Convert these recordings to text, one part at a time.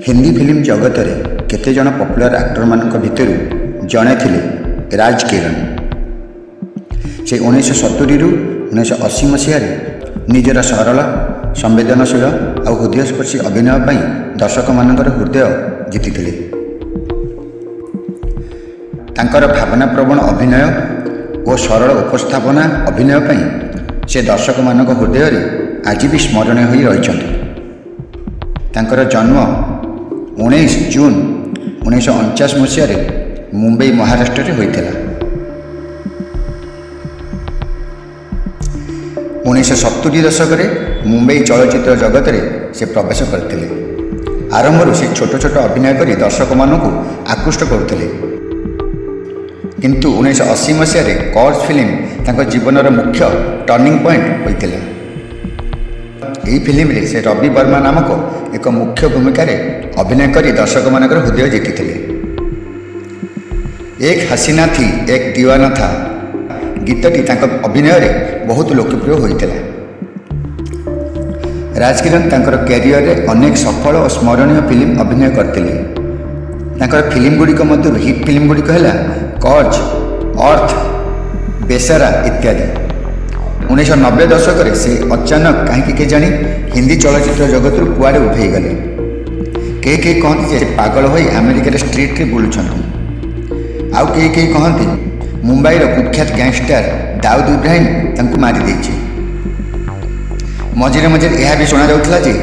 Hindi film जगत रे केते जन पॉपुलर एक्टर मानक भितर जड़े थिले राज किरण। से 1970 रु 1980 मसीह निजर सरल संवेदनशील और हृदयस्पर्शी अभिनय पर दर्शक मानकर हृदय जीति तांकर भावना प्रवण अभिनय और सरल उपस्थापना अभिनय पर से दर्शक मानक हृदय रे आज भी स्मरणीय हो रही। तांकर जन्म 19 जून 1949 मसीह मुंबई महाराष्ट्र में होता। 1970 दशक में मुंबई चलचित्र जगत में से प्रवेश करते। आरंभ से छोट छोट अभिनय कर दर्शक मानू आकृष्ट करते, किंतु 1980 मसीह कर्ज फिल्म जीवन मुख्य टर्निंग पॉइंट होता। यही फिल्म रे से रवि वर्मा नामक एक मुख्य भूमिका अभिनय कर दर्शक मान हृदय जीति। एक हसीना थी एक दीवाना था गीतटी अभिनय रे बहुत लोकप्रिय होता। राज किरण कैरियर रे अनेक सफल और स्मरणीय फिल्म अभिनय करते। फिल्म गुड़िक मध्य हिट फिल्म गुड़िक है कर्ज, अर्थ, बेसरा इत्यादि। 1990 दशक से अचानक कहीं के जानी हिंदी चलचित्र जगत रू कुआड़े उभे गले। कई कहते जे पागल हो अमेरिका स्ट्रीट रे बुलुंट, आउ कई कहते मुंबई कुख्यात गैंगस्टर दाऊद इब्राहिम तांको मारी देछि। मझे मझे यह भी शुणा जाउथला जे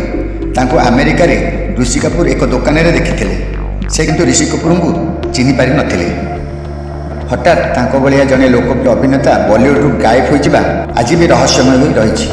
तांको अमेरिका रे ऋषि कपूर एक दुकान रे देखिथिले। से किंतु ऋषि कपूर को चिन्हि पारि नथिले। हठात तांको भलिया जने लोकप्रिय अभिनेता बॉलीवुड गायब हो आज भी रहस्यमय हो रही।